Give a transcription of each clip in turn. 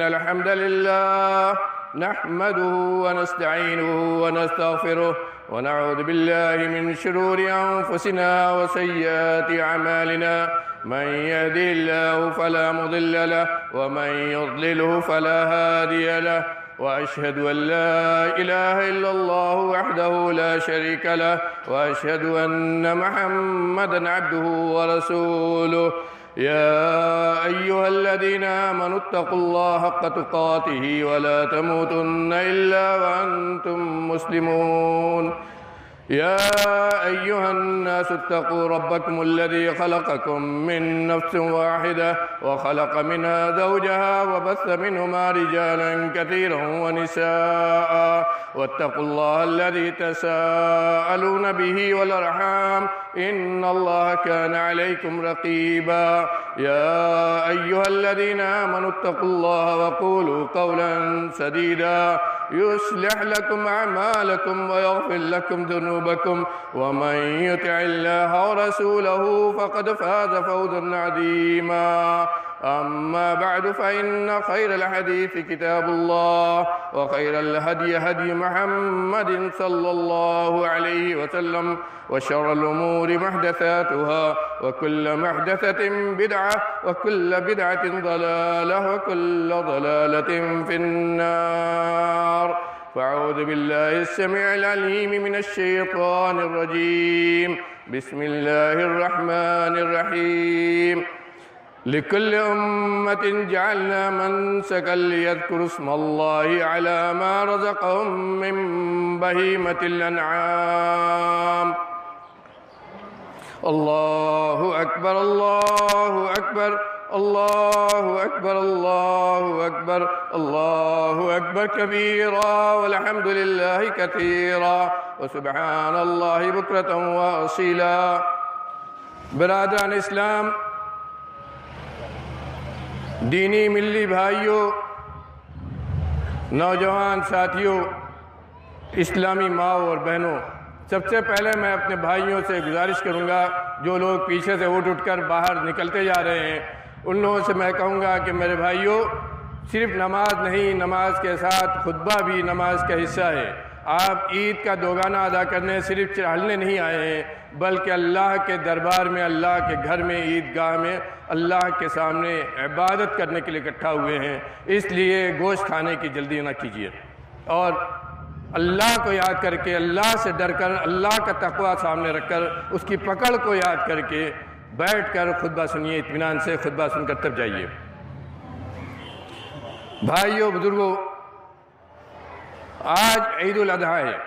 الحمد لله نحمده ونستعينه ونستغفره ونعوذ بالله من شرور أنفسنا وسيئات أعمالنا من يهده الله فلا مضل له ومن يضلله فلا هادي له وأشهد أن لا إله إلا الله وحده لا شريك له وأشهد أن محمدًا عبده ورسوله يا أيها الذين آمنوا اتقوا الله حق تقاته ولا تموتن إلا وأنتم مسلمون يا أيها الناس اتقوا ربكم الذي خلقكم من نفس واحدة وخلق منها زوجها وبث منهما رجالا كثيرا ونساء واتقوا الله الذي تساءلون به والأرحام إن الله كان عليكم رقيبا يا أيها الذين آمنوا اتقوا الله وقولوا قولا سديدا يصلح لكم أعمالكم ويغفر لكم ذنوبكم ومن يطع الله ورسوله فقد فاز فوزا عظيما أما بعد فإن خير الحديث كتاب الله وخير الهدي هدي محمد صلى الله عليه وسلم وشر الأمور محدثاتها وكل محدثة بدعة وكل بدعة ضلالة وكل ضلالة في النار فأعوذ بالله السميع العليم من الشيطان الرجيم بسم الله الرحمن الرحيم لكل أمة جعلنا منسكا ليذكروا اسم الله على ما رزقهم من بهيمة الأنعام الله أكبر الله أكبر الله أكبر الله أكبر الله أكبر كبيرا والحمد لله كثيرا وسبحان الله بكرة وأصيلا برادران اسلام، دینی ملی بھائیوں، نوجوان ساتھیوں، اسلامی ماں اور بہنوں، سب سے پہلے میں اپنے بھائیوں سے گزارش کروں گا جو لوگ پیچھے سے اٹھ کر باہر نکلتے جا رہے ہیں، ان لوگوں سے میں کہوں گا کہ میرے بھائیوں، صرف نماز نہیں، نماز کے ساتھ خطبہ بھی نماز کا حصہ ہے۔ آپ عید کا دوگانہ ادا کرنے صرف چڑھنے نہیں آئے ہیں، بلکہ اللہ کے دربار میں، اللہ کے گھر میں، عیدگاہ میں اللہ کے سامنے عبادت کرنے کے لیے اکٹھا ہوئے ہیں۔ اس لیے گوشت کھانے کی جلدی نہ کیجیے اور اللہ کو یاد کر کے، اللہ سے ڈر کر، اللہ کا تقوی سامنے رکھ کر، اس کی پکڑ کو یاد کر کے بیٹھ کر خطبہ سنیے، اطمینان سے خطبہ سن کر تب جائیے۔ بھائیوں، بزرگوں، آج عید الاضحیٰ ہے۔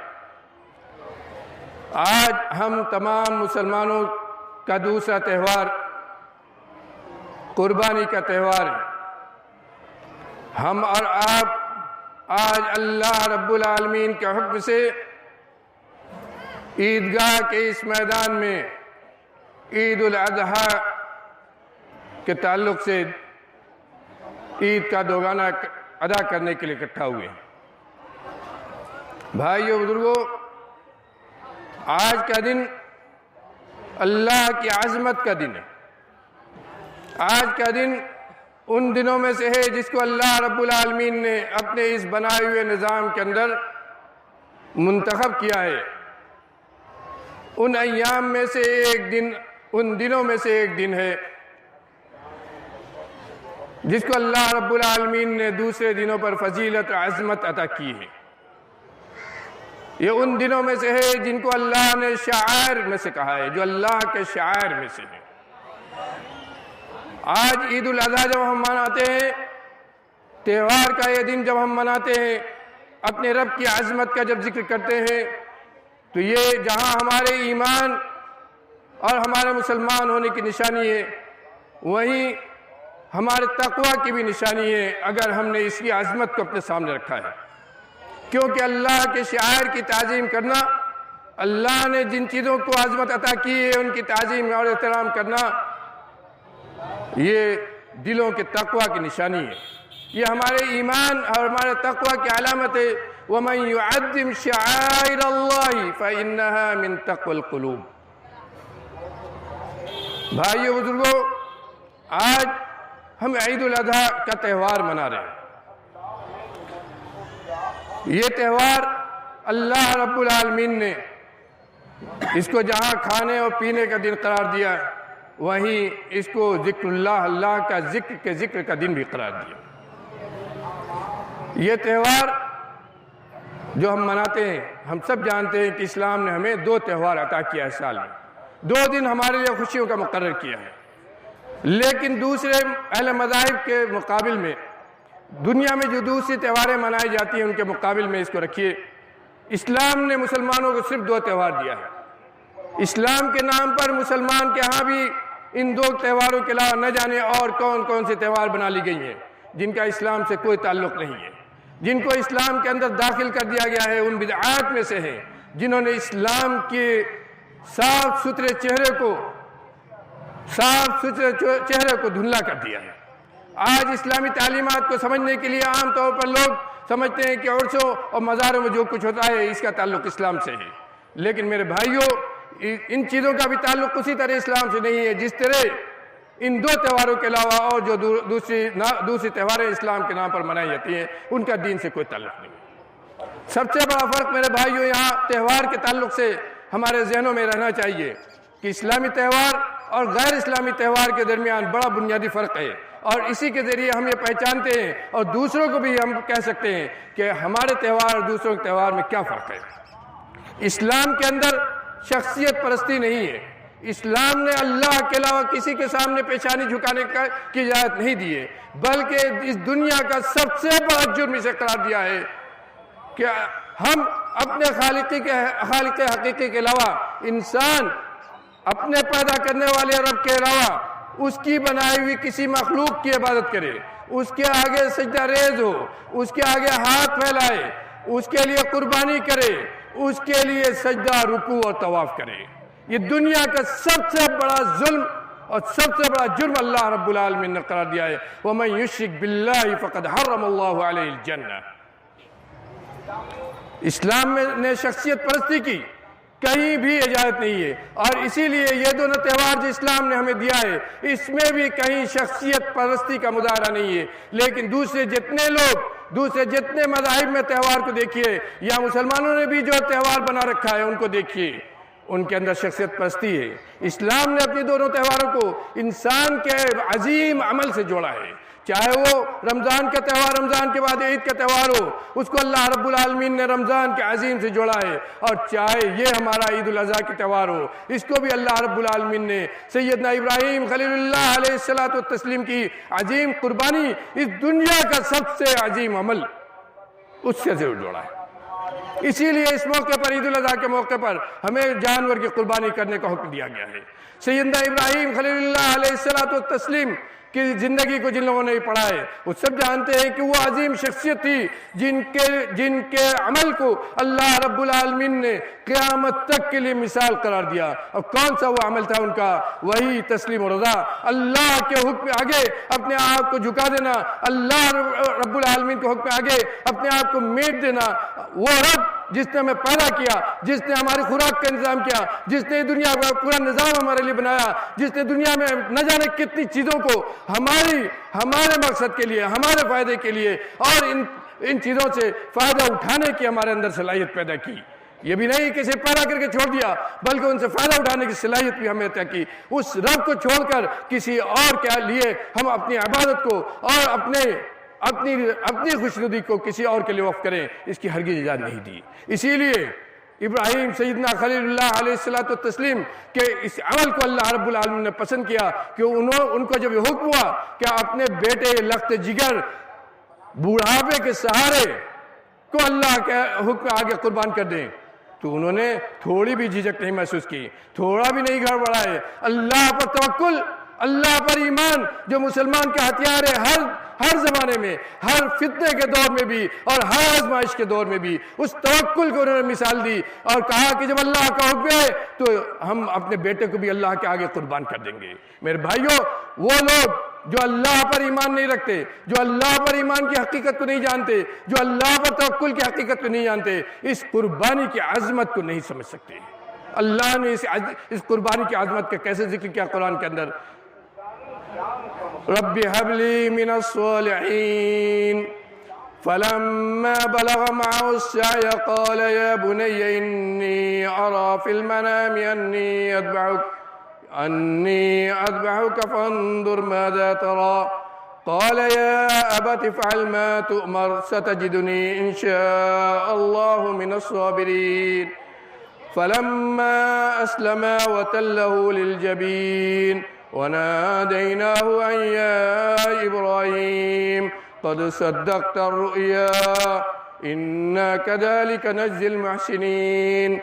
آج ہم تمام مسلمانوں کا دوسرا تہوار قربانی کا تہوار ہے۔ ہم اور آپ آج اللہ رب العالمین کے حکم سے عیدگاہ کے اس میدان میں عید الاضحیٰ کے تعلق سے عید کا دوگانہ ادا کرنے کے لیے اکٹھا ہوئے ہیں۔ بھائیو، بزرگوں، آج کا دن اللہ کی عظمت کا دن ہے۔ آج کا دن ان دنوں میں سے ہے جس کو اللہ رب العالمین نے اپنے اس بنائے ہوئے نظام کے اندر منتخب کیا ہے۔ ان ایام میں سے ایک دن، ان دنوں میں سے ایک دن ہے جس کو اللہ رب العالمین نے دوسرے دنوں پر فضیلت و عظمت عطا کی ہے۔ یہ ان دنوں میں سے ہے جن کو اللہ نے شعائر میں سے کہا ہے، جو اللہ کے شعائر میں سے ہے۔ آج عید الاضحیٰ جب ہم مناتے ہیں، تہوار کا یہ دن جب ہم مناتے ہیں، اپنے رب کی عظمت کا جب ذکر کرتے ہیں، تو یہ جہاں ہمارے ایمان اور ہمارے مسلمان ہونے کی نشانی ہے، وہیں ہمارے تقوی کی بھی نشانی ہے اگر ہم نے اس کی عظمت کو اپنے سامنے رکھا ہے۔ کیونکہ اللہ کے شعائر کی تعظیم کرنا، اللہ نے جن چیزوں کو عظمت عطا کی ہے ان کی تعظیم اور احترام کرنا، یہ دلوں کے تقوی کی نشانی ہے۔ یہ ہمارے ایمان اور ہمارے تقوی کی علامت ہے۔ وَمَن يُعَظِّمْ شَعَائِرَ اللَّهِ فَإِنَّهَا مِن تَقْوَى الْقُلُوبِ۔ بھائیو، بزرگوں، آج ہم عید الاضحیٰ کا تہوار منا رہے ہیں۔ یہ تہوار اللہ رب العالمین نے اس کو جہاں کھانے اور پینے کا دن قرار دیا وہیں اس کو ذکر اللہ کا ذکر کا دن بھی قرار دیا۔ یہ تہوار جو ہم مناتے ہیں، ہم سب جانتے ہیں کہ اسلام نے ہمیں 2 تہوار عطا کیا ہے سال میں، 2 دن ہمارے لیے خوشیوں کا مقرر کیا ہے، لیکن دوسرے اہل مذاہب کے مقابل میں دنیا میں جو دوسری تہواریں منائی جاتی ہیں ان کے مقابل میں اس کو رکھیے، اسلام نے مسلمانوں کو صرف 2 تہوار دیا ہے۔ اسلام کے نام پر مسلمان کے ہاں بھی ان 2 تہواروں کے علاوہ نہ جانے اور کون کون سے تہوار بنا لی گئی ہیں جن کا اسلام سے کوئی تعلق نہیں ہے، جن کو اسلام کے اندر داخل کر دیا گیا ہے، ان بدعات میں سے ہیں جنہوں نے اسلام کے صاف ستھرے چہرے کو دھندلا کر دیا ہے۔ آج اسلامی تعلیمات کو سمجھنے کے لیے عام طور پر لوگ سمجھتے ہیں کہ عرسوں اور مزاروں میں جو کچھ ہوتا ہے اس کا تعلق اسلام سے ہے، لیکن میرے بھائیوں ان چیزوں کا بھی تعلق اسی طرح اسلام سے نہیں ہے جس طرح ان 2 تہواروں کے علاوہ اور جو دوسری تہواریں اسلام کے نام پر منائی جاتی ہیں ان کا دین سے کوئی تعلق نہیں ہے۔ سب سے بڑا فرق میرے بھائیوں یہاں تہوار کے تعلق سے ہمارے ذہنوں میں رہنا چاہیے کہ اسلامی تہوار اور غیر اسلامی تہوار کے درمیان بڑا بنیادی فرق ہے، اور اسی کے ذریعے ہم یہ پہچانتے ہیں اور دوسروں کو بھی ہم کہہ سکتے ہیں کہ ہمارے تہوار اور دوسروں کے تہوار میں کیا فرق ہے۔ اسلام کے اندر شخصیت پرستی نہیں ہے، اسلام نے اللہ کے علاوہ کسی کے سامنے پیشانی جھکانے کی اجازت نہیں دی ہے، بلکہ اس دنیا کا سب سے بڑا جرم اسے قرار دیا ہے کہ ہم اپنے خالق حقیقی کے علاوہ انسان اپنے پیدا کرنے والے رب کے علاوہ اس کی بنائی ہوئی کسی مخلوق کی عبادت کرے، اس کے آگے سجدہ ریز ہو، اس کے آگے ہاتھ پھیلائے، اس کے لیے قربانی کرے، اس کے لیے سجدہ رکوع اور طواف کرے۔ یہ دنیا کا سب سے بڑا ظلم اور سب سے بڑا جرم اللہ رب العالمین نے قرار دیا ہے۔ وَمَن يُشْرِكْ بِاللَّهِ فَقَدْ حَرَّمَ اللَّهُ عَلَيْهِ الْجَنَّةَ۔ اسلام نے شخصیت پرستی کی کہیں بھی اجازت نہیں ہے، اور اسی لیے یہ دونوں تہوار جو اسلام نے ہمیں دیا ہے اس میں بھی کہیں شخصیت پرستی کا مظاہرہ نہیں ہے، لیکن دوسرے جتنے مذاہب میں تہوار کو دیکھیے یا مسلمانوں نے بھی جو تہوار بنا رکھا ہے ان کو دیکھیے، ان کے اندر شخصیت پرستی ہے۔ اسلام نے اپنی دونوں تہواروں کو انسان کے عظیم عمل سے جوڑا ہے، چاہے وہ رمضان کا تہوار رمضان کے بعد عید کا تہوار ہو، اس کو اللہ رب العالمین نے رمضان کے عظیم سے جوڑا ہے، اور چاہے یہ ہمارا عید الاضحیٰ کا تہوار ہو، اس کو بھی اللہ رب العالمین نے سیدنا ابراہیم خلیل اللہ علیہ السلام کی عظیم قربانی، اس دنیا کا سب سے عظیم عمل، اس سے ضرور جوڑا ہے۔ اسی لیے اس موقع پر عید الاضحیٰ کے موقع پر ہمیں جانور کی قربانی کرنے کا حکم دیا گیا ہے۔ سیدنا ابراہیم خلیل اللہ علیہ السلام کی زندگی کو جن لوگوں نے پڑھا ہے وہ سب جانتے ہیں کہ وہ عظیم شخصیت تھی جن کے عمل کو اللہ رب العالمین نے قیامت تک کے لیے مثال قرار دیا، اور کون سا وہ عمل تھا ان کا؟ وہی تسلیم و رضا، اللہ کے حکم آگے اپنے آپ کو جھکا دینا، اللہ رب العالمین کے حکم آگے اپنے آپ کو میٹ دینا۔ وہ رب جس نے ہمیں پیدا کیا، جس نے ہماری خوراک کا انتظام کیا، جس نے دنیا کا پورا نظام ہمارے لیے بنایا، جس نے دنیا میں نہ جانے کتنی چیزوں کو ہمارے مقصد کے لیے، ہمارے فائدے کے لیے اور ان چیزوں سے فائدہ اٹھانے کی ہمارے اندر صلاحیت پیدا کی، یہ بھی نہیں کہ اسے پیدا کر کے چھوڑ دیا بلکہ ان سے فائدہ اٹھانے کی صلاحیت بھی ہمیں عطا کی۔ اس رب کو چھوڑ کر کسی اور کے لیے ہم اپنی عبادت کو اور اپنی خوشنودی کو کسی اور کے لیے وقف کریں، اس کی ہرگز اجازت نہیں دی۔ اسی لیے ابراہیم سیدنا خلیل اللہ علیہ السلام کے اس عمل کو اللہ رب العالمین نے پسند کیا کہ ان کو جب یہ حکم ہوا کہ اپنے بیٹے لخت جگر بوڑھاپے کے سہارے کو اللہ کے حکم آگے قربان کر دیں، تو انہوں نے تھوڑی بھی جھجک نہیں محسوس کی، تھوڑا بھی نہیں گڑبڑائے۔ اللہ پر توکل، اللہ پر ایمان جو مسلمان کا ہتھیار ہے ہر زمانے میں، ہر فتنے کے دور میں بھی اور ہر آزمائش کے دور میں بھی، اس توکل کو انہوں نے مثال دی اور کہا کہ جب اللہ کا حکم ہے تو ہم اپنے بیٹے کو بھی اللہ کے آگے قربان کر دیں گے۔ میرے بھائیوں، وہ لوگ جو اللہ پر ایمان نہیں رکھتے، جو اللہ پر ایمان کی حقیقت کو نہیں جانتے، جو اللہ پر توکل کی حقیقت کو نہیں جانتے، اس قربانی کی عظمت کو نہیں سمجھ سکتے۔ اللہ نے اس قربانی کی عظمت کا کیسے ذکر کیا قرآن کے اندر؟ رب هب لي من الصالحين فلما بلغ معه السعي قال يا بني إني أرى في المنام أني أذبحك فانظر ماذا ترى قال يا أبت افعل ما تؤمر ستجدني إن شاء الله من الصابرين فلما أسلما وتله للجبين وناديناه أن يا إبراهيم قد صدقت الرؤيا إنا كذلك نجزي المحسنين.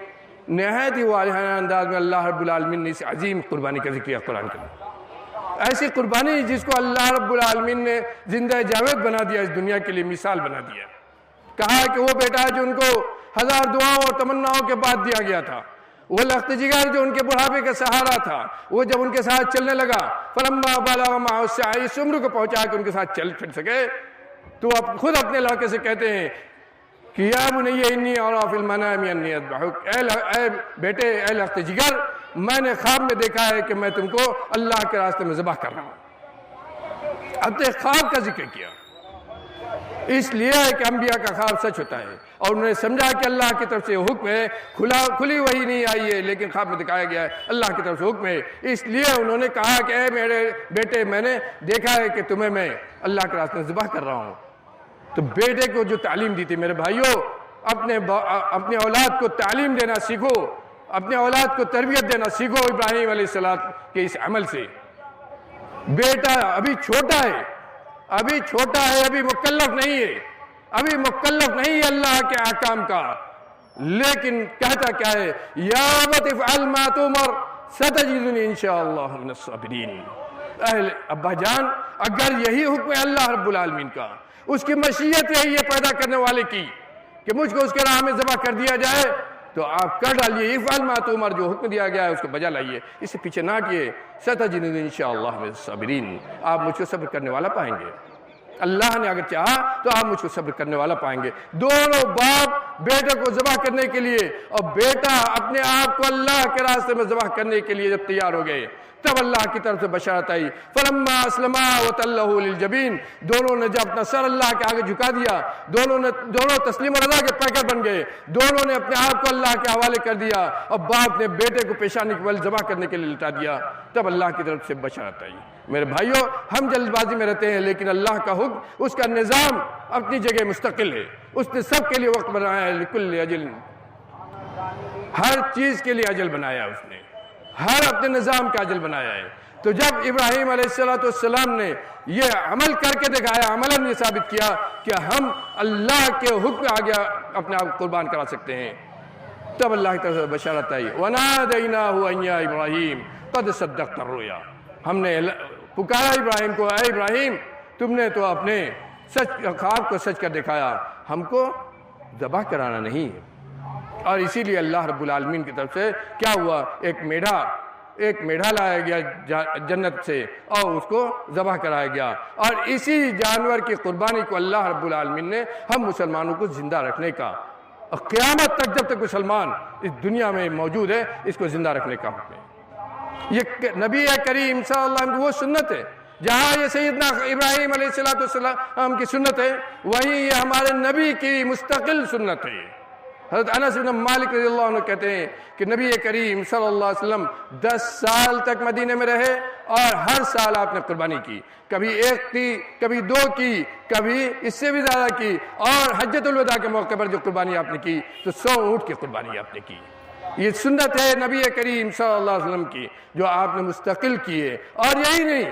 نہایت ہی واضحانہ انداز میں اللہ رب العالمین نے اس عظیم قربانی کا ذکر کیا قرآن کے اندر. ایسی قربانی جس کو اللہ رب العالمین نے زندہ جاوید بنا دیا، اس دنیا کے لیے مثال بنا دیا. کہا کہ وہ بیٹا جو ان کو 1000 دعاؤں اور تمناؤں کے بعد دیا گیا تھا، وہ لخت جگر جو ان کے بڑھاپے کا سہارا تھا، وہ جب ان کے ساتھ چلنے لگا فلما بلغ معه السعي، اس عمر کو پہنچا کہ ان کے ساتھ چل پھر سکے، تو اب خود اپنے لڑکے سے کہتے ہیں کہ یا بنی انی ارى فی المنام انی اذبحک، اے بیٹے، اے لخت جگر، میں نے خواب میں دیکھا ہے کہ میں تم کو اللہ کے راستے میں ذبح کر رہا ہوں. اب تو خواب کا ذکر کیا، اس لیے ہے کہ انبیاء کا خواب سچ ہوتا ہے، اور انہوں نے سمجھا کہ اللہ کی طرف سے حکم ہے، کھلی وحی نہیں آئی ہے لیکن خواب میں دکھایا گیا ہے اللہ کی طرف سے حکم ہے. اس لیے انہوں نے کہا کہ اے میرے بیٹے، میں نے دیکھا ہے کہ تمہیں میں اللہ کے راستے میں ذبح کر رہا ہوں. تو بیٹے کو جو تعلیم دی تھی، میرے بھائیوں، اپنے اولاد کو تعلیم دینا سیکھو، اپنے اولاد کو تربیت دینا سیکھو ابراہیم علیہ السلام کے اس عمل سے. بیٹا ابھی چھوٹا ہے، ابھی مکلف نہیں ہے، نہیں ہے اللہ کے احکام کا، لیکن کہتا کیا ہے؟ یا ابت افعل ما تؤمر ستجدنی انشاءاللہ من الصابرین. اہل ابا جان، اگر یہی حکم ہے اللہ رب العالمین کا، اس کی مشیت ہے یہ پیدا کرنے والے کی کہ مجھ کو اس کے راہ میں ذبح کر دیا جائے، تو آپ کر ڈالیے افعل ما تؤمر، جو حکم دیا گیا ہے اس کو بجا لائیے، اس سے پیچھے نہ ہٹیے. ستجدنی انشاءاللہ من الصابرین، آپ مجھ کو صبر کرنے والا پائیں گے. اللہ نے اگر چاہا تو آپ مجھ کو صبر کرنے والا پائیں گے. دونوں باپ بیٹے کو ذبح کرنے کے لیے اور بیٹا اپنے آپ کو اللہ کے راستے میں ذبح کرنے کے لیے جب تیار ہو گئے، تب اللہ کی طرف سے بشارت آئی. فلما اسلما وتلہ للجبین، دونوں نے جب اپنا سر اللہ کے آگے جھکا دیا، دونوں تسلیم و رضا کے پیکر بن گئے، دونوں نے اپنے آپ کو اللہ کے حوالے کر دیا، اور باپ نے بیٹے کو پیشانی کے بل ذبح کرنے کے لیے لٹا دیا. تب اللہ کی طرف سے بشارت آئی. میرے بھائیوں، ہم جلد بازی میں رہتے ہیں، لیکن اللہ کا حکم، اس کا نظام اپنی جگہ مستقل ہے. اس نے سب کے لیے وقت بنایا ہے. لکل اجل، ہر چیز کے لیے اجل بنایا ہے، اس نے ہر اپنے نظام کا اجل بنایا ہے. تو جب ابراہیم علیہ السلام نے یہ عمل کر کے دکھایا، عملاً یہ ثابت کیا کہ ہم اللہ کے حکم آگے اپنے آپ قربان کرا سکتے ہیں، تب اللہ کی طرف سے بشارت آئی. وَنَادَيْنَاهُ أَن يَا إِبْرَاهِيمُ قَدْ صَدَّقْتَ الرُّؤْيَا، ہم نے پکارا ابراہیم کو، اے ابراہیم، تم نے تو اپنے خواب کو سچ کر دکھایا، ہم کو ذبح کرانا نہیں. اور اسی لیے اللہ رب العالمین کی طرف سے کیا ہوا؟ ایک میڑھا لایا گیا جنت سے اور اس کو ذبح کرایا گیا. اور اسی جانور کی قربانی کو اللہ رب العالمین نے ہم مسلمانوں کو زندہ رکھنے کا، اور قیامت تک جب تک مسلمان اس دنیا میں موجود ہے، اس کو زندہ رکھنے کا حکم ہے. یہ نبی کریم صلی اللہ علیہ وسلم کی وہ سنت ہے. جہاں یہ سیدنا ابراہیم علیہ السلام کی سنت ہے، وہیں یہ ہمارے نبی کی مستقل سنت ہے. حضرت انس بن مالک رضی اللہ عنہ کہتے ہیں کہ نبی کریم صلی اللہ علیہ وسلم 10 سال تک مدینے میں رہے، اور ہر سال آپ نے قربانی کی. کبھی 1 کی، کبھی 2 کی، کبھی اس سے بھی زیادہ کی. اور حجۃ الوداع کے موقع پر جو قربانی آپ نے کی تو 100 اونٹ کی قربانی آپ نے کی. یہ سنت ہے نبی کریم صلی اللہ علیہ وسلم کی جو آپ نے مستقل کی ہے. اور یہی نہیں،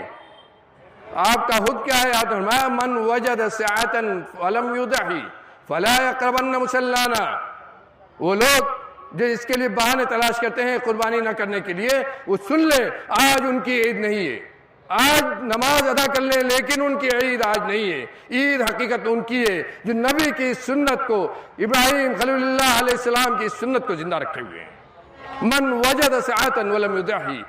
آپ کا حکم کیا ہے؟ آپ نے فرمایا من وجد سعۃ ولم یضحی فلا یقربن مصلانا. وہ لوگ جو اس کے لیے بہانے تلاش کرتے ہیں قربانی نہ کرنے کے لیے، وہ سن لے آج ان کی عید نہیں ہے. آج نماز ادا کر لیں لیکن ان کی عید آج نہیں ہے. عید حقیقت ان کی ہے جو نبی کی سنت کو، ابراہیم خلیل اللہ علیہ السلام کی سنت کو زندہ رکھے ہوئے ہیں. من وجد سعۃ ولم یضحی،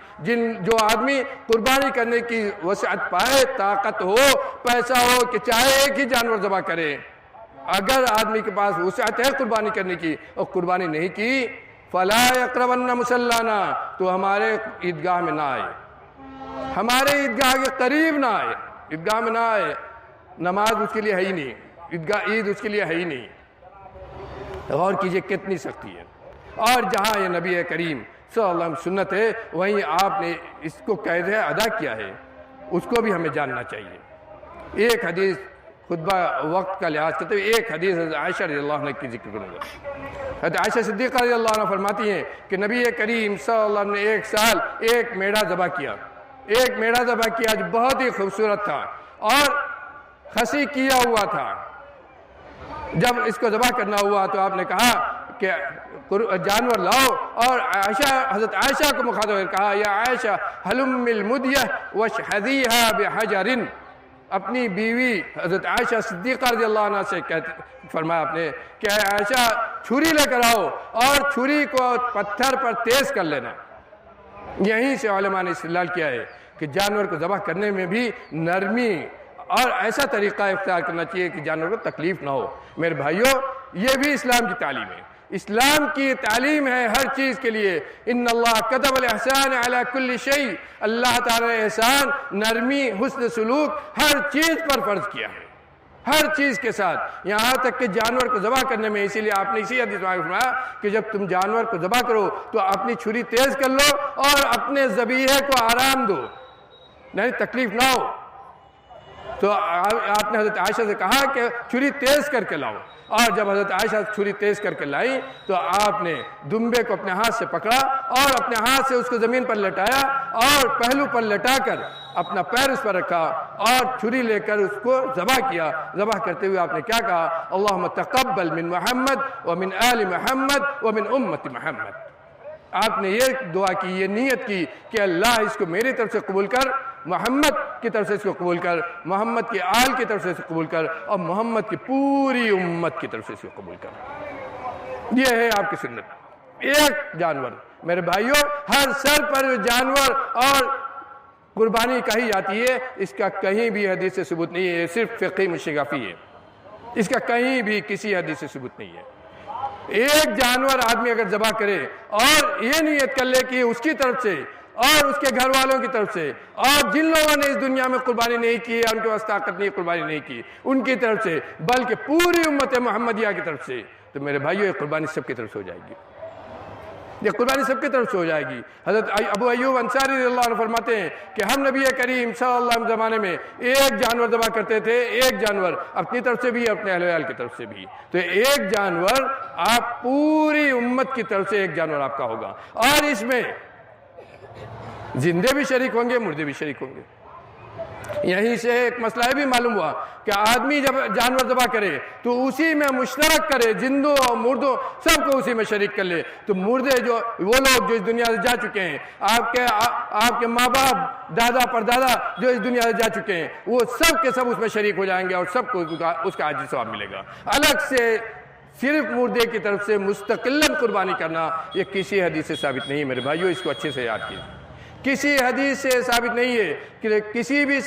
جو آدمی قربانی کرنے کی وسعت پائے، طاقت ہو، پیسہ ہو کہ چاہے ایک ہی جانور ذبح کرے. اگر آدمی کے پاس وسعت ہے قربانی کرنے کی اور قربانی نہیں کی، فلا یقربن مصلانا، تو ہمارے عیدگاہ میں نہ آئے، ہمارے عیدگاہ کے قریب نہ آئے، عیدگاہ میں نہ آئے. نماز اس کے لیے ہے ہی نہیں. عید اس کے لیے ہے ہی نہیں۔ غور کیجئے کتنی سختی ہے، اور جہاں یہ نبی کریم صلی اللہ علیہ وسلم سنت ہے وہیں آپ نے اس کو قید ادا کیا ہے، اس کو بھی ہمیں جاننا چاہیے۔ ایک حدیث خطبہ وقت کا لحاظ کرتے ہوئے ایک حدیث حضرت عائشہ رضی اللہ عنہ کی ذکر کروں گا۔ حضرت عائشہ صدیقہ رضی اللہ عنہ فرماتی ہیں کہ نبی کریم صلی اللہ علیہ وسلم نے ایک سال ایک میڑا ذبح کیا، جو بہت ہی خوبصورت تھا اور خسی کیا ہوا تھا۔ جب اس کو ذبح کرنا ہوا تو آپ نے کہا کہ جانور لاؤ، اور حضرت عائشہ کو مخاطب کر کہا یا عائشہ حلم المدیہ واشحذیہا بحجر، اپنی بیوی حضرت عائشہ صدیقہ رضی اللہ عنہ سے فرمایا آپ نے کہ عائشہ چھری لے کر آؤ اور چھری کو پتھر پر تیز کر لینا۔ یہیں سے علماء نے استدلال کیا ہے کہ جانور کو ذبح کرنے میں بھی نرمی اور ایسا طریقہ اختیار کرنا چاہیے کہ جانور کو تکلیف نہ ہو۔ میرے بھائیوں، یہ بھی اسلام کی تعلیم ہے، اسلام کی تعلیم ہے ہر چیز کے لیے۔ ان اللہ کتب الاحسان علی کل شیء، اللہ تعالی نے احسان، نرمی، حسن سلوک ہر چیز پر فرض کیا ہے، ہر چیز کے ساتھ، یہاں تک کہ جانور کو ذبح کرنے میں۔ اسی لیے آپ نے اسی حدیث میں فرمایا کہ جب تم جانور کو ذبح کرو تو اپنی چھری تیز کر لو اور اپنے ذبیحے کو آرام دو، نہیں تکلیف نہ ہو۔ تو آپ نے حضرت عائشہ سے کہا کہ چھری تیز کر کے لاؤ، اور جب حضرت عائشہ چھری تیز کر کے لائی تو آپ نے دمبے کو اپنے ہاتھ سے پکڑا اور اپنے ہاتھ سے اس کو زمین پر لٹایا اور پہلو پر لٹا کر اپنا پیر اس پر رکھا اور چھری لے کر اس کو ذبح کیا۔ ذبح کرتے ہوئے آپ نے کیا کہا؟ اللہم تقبل من محمد ومن آل محمد ومن امت محمد۔ آپ نے یہ دعا کی، یہ نیت کی کہ اللہ اس کو میری طرف سے قبول کر، محمد کی طرف سے اس کو قبول کر، محمد کی آل کی طرف سے اس کو قبول کر، اور محمد کی پوری امت کی طرف سے اس کو قبول کر۔ یہ ہے آپ کی سنت۔ ایک جانور، میرے بھائیوں، ہر سر پر جانور اور قربانی کہی جاتی ہے، اس کا کہیں بھی حدیث سے ثبوت نہیں ہے، صرف فقہی مشکافی ہے، اس کا کہیں بھی کسی حدیث سے ثبوت نہیں ہے۔ ایک جانور آدمی اگر ذبح کرے اور یہ نیت کر لے کہ اس کی طرف سے اور اس کے گھر والوں کی طرف سے، اور جن لوگوں نے اس دنیا میں قربانی نہیں کی، ان کے پاس طاقت نہیں قربانی نہیں کی، ان کی طرف سے، بلکہ پوری امت محمدیہ کی طرف سے، تو میرے بھائیوں یہ قربانی سب کی طرف سے ہو جائے گی، یہ قربانی سب کی طرف سے ہو جائے گی۔ حضرت ابو ایوب انصاری رضی اللہ عنہ فرماتے ہیں کہ ہم نبی کریم صلی اللہ علیہ وسلم زمانے میں ایک جانور ذبح کرتے تھے، ایک جانور اپنی طرف سے بھی اپنے اہل ویال کی طرف سے بھی، تو ایک جانور آپ پوری امت کی طرف سے ایک جانور آپ کا ہوگا، اور اس میں زندے بھی شریک ہوں گے، مردے بھی شریک ہوں گے۔ یہیں سے ایک مسئلہ بھی معلوم ہوا کہ آدمی جب جانور ذبح کرے تو اسی میں مشترک کرے، زندوں اور مردوں سب کو اسی میں شریک کر لے۔ تو مردے جو وہ لوگ جو اس دنیا سے جا چکے ہیں، آپ کے ماں باپ، دادا پردادا جو اس دنیا سے جا چکے ہیں، وہ سب کے سب اس میں شریک ہو جائیں گے اور سب کو اس کا اجر ثواب ملے گا۔ الگ سے صرف مردے کی طرف سے مستقلاً قربانی کرنا یہ کسی حدیث سے ثابت نہیں ہے۔ میرے بھائیوں، اس کو اچھے سے یاد کیجیے، کسی حدیث سے ثابت نہیں ہے کہ کسی بھی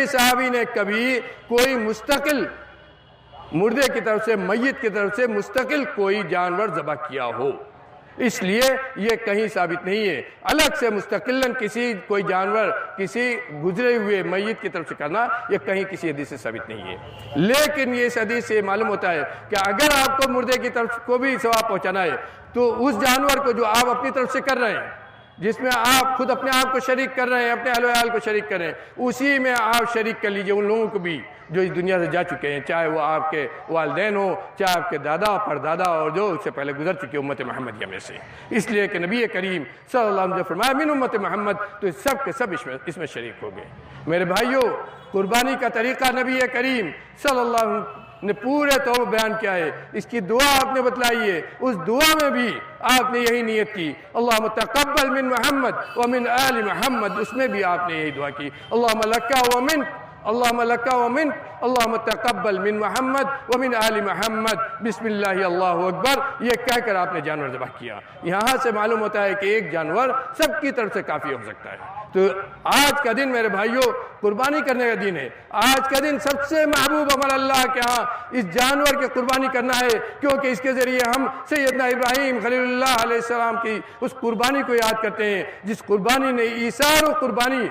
صحابی نے کبھی کوئی مستقل مردے کی طرف سے، میت کی طرف سے مستقل کوئی جانور ذبح کیا ہو، اس لیے یہ کہیں ثابت نہیں ہے۔ الگ سے مستقلاً کوئی جانور کسی گزرے ہوئے میت کی طرف سے کرنا یہ کہیں کسی حدیث سے ثابت نہیں ہے۔ لیکن یہ اس حدیث سے معلوم ہوتا ہے کہ اگر آپ کو مردے کی طرف کو بھی ثواب پہنچانا ہے تو اس جانور کو جو آپ اپنی طرف سے کر رہے ہیں، جس میں آپ خود اپنے آپ کو شریک کر رہے ہیں، اپنے اہل و عیال کو شریک کر رہے ہیں، اسی میں آپ شریک کر لیجئے ان لوگوں کو بھی جو اس دنیا سے جا چکے ہیں، چاہے وہ آپ کے والدین ہو، چاہے آپ کے دادا پردادا اور جو اس سے پہلے گزر چکے امت محمدیہ میں سے۔ اس لیے کہ نبی کریم صلی اللہ علیہ وسلم نے فرمایا من امت محمد، تو سب کے سب اس میں شریک ہو گئے۔ میرے بھائیوں، قربانی کا طریقہ نبی کریم صلی اللہ علیہ وسلم نے پورے طور بیان کیا ہے، اس کی دعا آپ نے بتلائی ہے، اس دعا میں بھی آپ نے یہی نیت کی، اللہم تقبل من محمد ومن آل محمد، اس میں بھی آپ نے یہی دعا کی، اللہم لکا ومن، اللہم لکا ومن، اللہم تقبل من محمد ومن آل محمد، بسم اللہ اللہ اکبر، یہ کہہ کر آپ نے جانور ذبح کیا۔ یہاں سے معلوم ہوتا ہے کہ ایک جانور سب کی طرف سے کافی ہو سکتا ہے۔ تو آج کا دن میرے بھائیوں قربانی کرنے کا دن ہے۔ آج کا دن سب سے محبوب عمل اللہ کے ہاں اس جانور کی قربانی کرنا ہے، کیونکہ اس کے ذریعے ہم سیدنا ابراہیم خلیل اللہ علیہ السلام کی اس قربانی کو یاد کرتے ہیں، جس قربانی نے ایثار و قربانی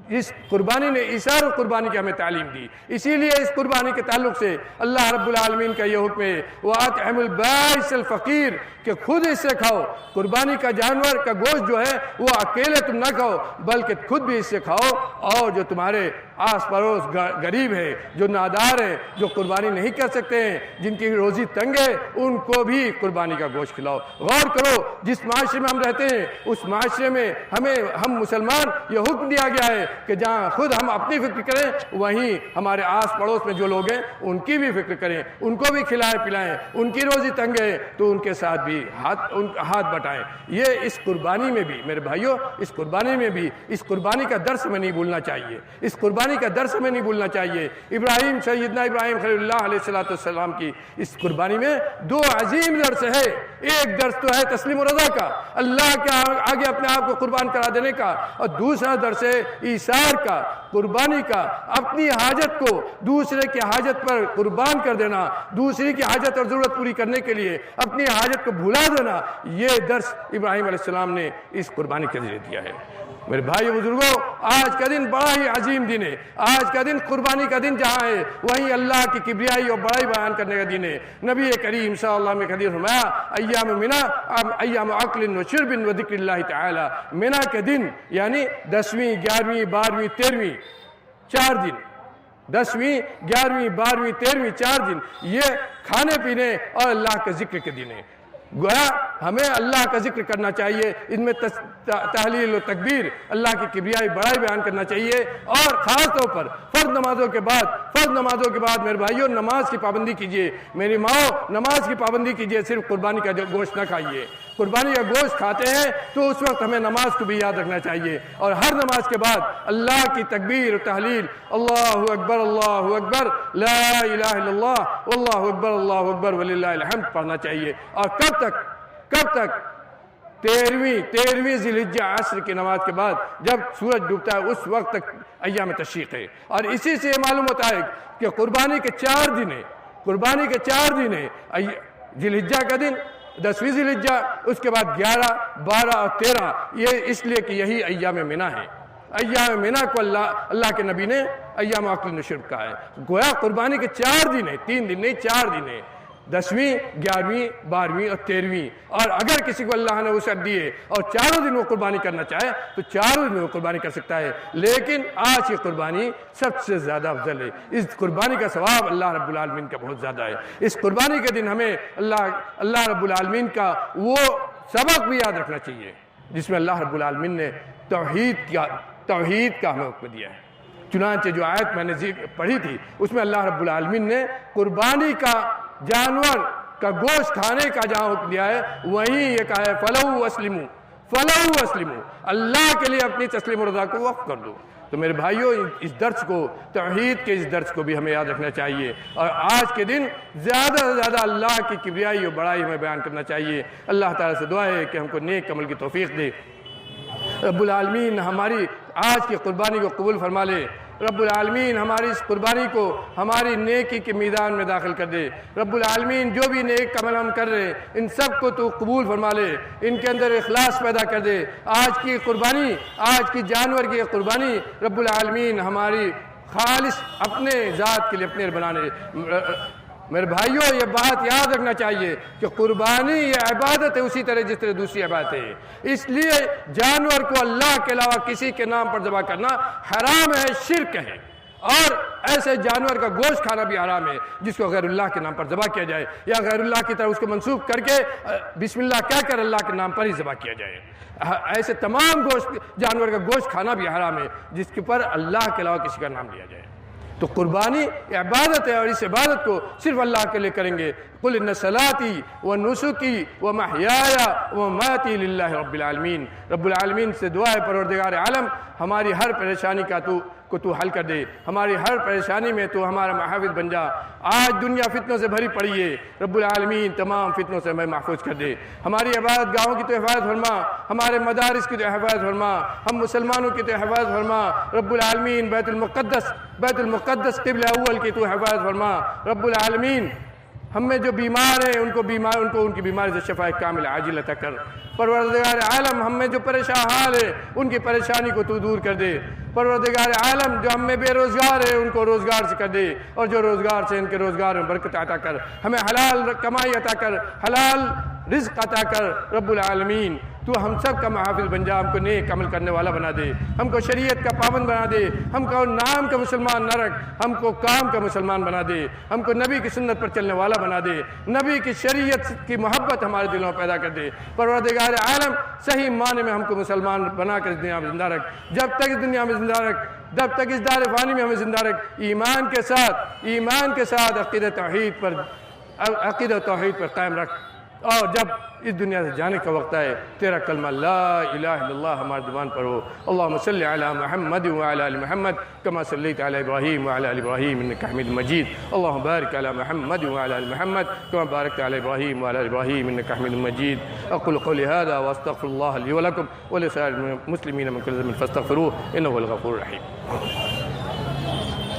اس قربانی نے ایثار قربانی کی ہمیں تعلیم دی. اسی لیے اس قربانی کے تعلق سے اللہ رب العالمین کا یہ حکم ہے وَأَطْعِمُ الْبَائِسَ الْفَقِيرَ کہ خود اس سے کھاؤ. قربانی کا جانور کا گوشت جو ہے وہ اکیلے تم نہ کھاؤ بلکہ خود بھی اس سے کھاؤ, اور جو تمہارے آس پڑوس غریب ہے, جو نادار ہیں, جو قربانی نہیں کر سکتے ہیں, جن کی روزی تنگ ہے, ان کو بھی قربانی کا گوشت کھلاؤ. غور کرو جس معاشرے میں ہم رہتے ہیں اس معاشرے میں ہم مسلمان یہ حکم دیا گیا ہے کہ جہاں خود ہم اپنی فکر کریں وہیں ہمارے آس پڑوس میں جو لوگ ہیں ان کی بھی فکر کریں, ان کو بھی کھلائیں پلائیں. ان کی روزی تنگ ہے تو ان کے ساتھ بھی ہاتھ بٹائیں. یہ اس قربانی میں بھی میرے بھائیوں, اس قربانی میں بھی اس قربانی کا درس ہمیں نہیں بھولنا چاہیے. اس قربانی کا درس ہمیں نہیں بھولنا چاہیے. سیدنا ابراہیم خلیل اللہ علیہ السلام کی اس قربانی میں دو عظیم درس ہے. ایک درس تو ہے تسلیم و رضا کا, اللہ کے آگے اپنے آپ کو قربان کرا دینے کا, اور دوسرا درس ہے ایثار کا, قربانی کا, اپنی حاجت کو دوسرے کی حاجت پر قربان کر دینا, دوسری کی حاجت اور ضرورت پوری کرنے کے لیے اپنی حاجت کو بھلا دینا. یہ درس ابراہیم علیہ السلام نے اس قربانی کے ذریعے دیا ہے. میرے بھائی بزرگوں, آج کا دن بڑا ہی عظیم دن ہے. آج کا دن قربانی کا دن جہاں ہے وہیں اللہ کی کبریائی اور بڑائی بیان کرنے کا دن ہے. نبی کریم صلی اللہ علیہ وسلم نے فرمایا ایام منا ایام عقل و شرب و ذکر اللہ تعالی. منا کے دن یعنی 10ویں 11ویں 12ویں 13ویں 4 دن, 10ویں 11ویں 12ویں 13ویں 4 دن یہ کھانے پینے اور اللہ کے ذکر کے دن ہے. گویا ہمیں اللہ کا ذکر کرنا چاہیے, ان میں تحلیل و تکبیر, اللہ کی کبریائی بڑائی بیان کرنا چاہیے, اور خاص طور پر فرض نمازوں کے بعد میرے بھائیوں نماز کی پابندی کیجیے. میری ماں نماز کی پابندی کیجیے, صرف قربانی کا گوشت نہ کھائیے. قربانی کا گوشت کھاتے ہیں تو اس وقت ہمیں نماز کو بھی یاد رکھنا چاہیے, اور ہر نماز کے بعد اللہ کی تکبیر و تحلیل اللہ اکبر لا الہ الا اللہ اللہ اکبر وللہ الحمد پڑھنا چاہیے. اور کب تک 13ویں ذی الحجہ عصر کی نماز کے بعد جب سورج ڈوبتا ہے اس وقت تک ایام تشریق ہے. اور اسی سے یہ معلوم ہوتا ہے کہ قربانی کے 4 دن ہیں. ذی الحجہ کا دن 10ویں ذی الحجہ, اس کے بعد 11 12 اور 13, یہ اس لیے کہ یہی ایام منا ہے. ایام منا کو اللہ کے نبی نے ایام عقل و شرب کہا ہے. گویا قربانی کے 4 دن ہیں, 3 دن نہیں 4 دن ہیں, 10ویں 11ویں 12ویں اور 13ویں. اور اگر کسی کو اللہ نے وسعت دیے اور 4 دن وہ قربانی کرنا چاہے تو 4 دن وہ قربانی کر سکتا ہے. لیکن آج کی قربانی سب سے زیادہ افضل ہے. اس قربانی کا ثواب اللہ رب العالمین کا بہت زیادہ ہے. اس قربانی کے دن ہمیں اللہ رب العالمین کا وہ سبق بھی یاد رکھنا چاہیے جس میں اللہ رب العالمین نے توحید کا ہمیں حکم دیا ہے. چنانچہ جو آیت میں نے پڑھی تھی اس میں اللہ رب العالمین نے قربانی کا جانور کا گوشت کھانے کا جہاں حکم دیا ہے وہیں یہ کہا ہے فَلَوْ أَسْلِمُوا, اللہ کے لیے اپنی تسلیم و رضا کو وقف کر دو. تو میرے بھائیوں اس درس کو, توحید کے اس درس کو بھی ہمیں یاد رکھنا چاہیے, اور آج کے دن زیادہ سے زیادہ اللہ کی کبریائی اور بڑائی ہمیں بیان کرنا چاہیے. اللہ تعالیٰ سے دعا ہے کہ ہم کو نیک عمل کی توفیق دے. رب العالمین ہماری آج کی قربانی کو قبول فرما لے. رب العالمین ہماری اس قربانی کو ہماری نیکی کے میدان میں داخل کر دے. رب العالمین جو بھی نیک عمل ہم کر رہے ہیں ان سب کو تو قبول فرما لے, ان کے اندر اخلاص پیدا کر دے. آج کی قربانی, آج کی جانور کی قربانی رب العالمین ہماری خالص اپنے ذات کے لیے اپنے بنانے. میرے بھائیوں یہ بات یاد رکھنا چاہیے کہ قربانی یہ عبادت ہے اسی طرح جس طرح دوسری عبادت ہے. اس لیے جانور کو اللہ کے علاوہ کسی کے نام پر ذبح کرنا حرام ہے, شرک ہے. اور ایسے جانور کا گوشت کھانا بھی حرام ہے جس کو غیر اللہ کے نام پر ذبح کیا جائے یا غیر اللہ کی طرح اس کو منسوخ کر کے بسم اللہ کہہ کر اللہ کے نام پر ہی ذبح کیا جائے. ایسے تمام جانور کا گوشت کھانا بھی حرام ہے جس کے پر اللہ کے علاوہ کسی کا نام لیا جائے. تو قربانی عبادت ہے اور اس عبادت کو صرف اللہ کے لیے کریں گے. قل ان صلاتی و نسکی و محیایا و مماتی للہ رب العالمین. رب العالمین سے دعا ہے پروردگار عالم ہماری ہر پریشانی کو تو حل کر دے, ہماری ہر پریشانی میں تو ہمارا محافظ بن جا. آج دنیا فتنوں سے بھری پڑی ہے, رب العالمین تمام فتنوں سے ہمیں محفوظ کر دے. ہماری عبادت گاہوں کی تو حفاظت فرما, ہمارے مدارس کی تو حفاظت فرما, ہم مسلمانوں کی تو حفاظت فرما. رب العالمین بیت المقدس قبلہ اول کی تو حفاظت فرما. رب العالمین ہم میں جو بیمار ہیں ان کو ان کی بیماری سے شفا کامل عاجل عطا کر۔ پروردگار عالم ہم میں جو پریشان حال ہے ان کی پریشانی کو تو دور کر دے۔ پروردگار عالم جو ہم میں بے روزگار ہے ان کو روزگار سے کر دے، اور جو روزگار سے ان کے روزگار میں برکت عطا کر، ہمیں حلال کمائی عطا کر، حلال رزق عطا کر۔ رب العالمین تو ہم سب کا محافظ بن جا، ہم کو نیک عمل کرنے والا بنا دے، ہم کو شریعت کا پابند بنا دے، ہم کو نام کا مسلمان نہ رکھ، ہم کو کام کا مسلمان بنا دے، ہم کو نبی کی سنت پر چلنے والا بنا دے، نبی کی شریعت کی محبت ہمارے دلوں میں پیدا کر دے۔ پروردگار عالم صحیح معنی میں ہم کو مسلمان بنا کر اس دنیا میں زندہ رکھ، جب تک اس دنیا میں زندہ رکھ، جب تک اس دار فانی میں ہمیں زندہ رکھ، ایمان کے ساتھ عقیدہ توحید پر قائم رکھ، اور جب اس دنیا سے جانے کا وقت آئے تیرا کلمہ لا الہ الا اللہ ہماری زبان پر ہو۔ اللہم صلی علی محمد وعلی آل محمد کما صلیت علی ابراہیم وعلی آل ابراہیم انک حمید مجید۔ اللہم بارک علی محمد وعلی آل محمد کما بارکت علی ابراہیم وعلی آل ابراہیم انک حمید مجید۔ اقول قولی ھذا واستغفر اللہ لی ولکم ولسائر المسلمین من کل ذنب فاستغفروہ انہ هو الغفور الرحیم۔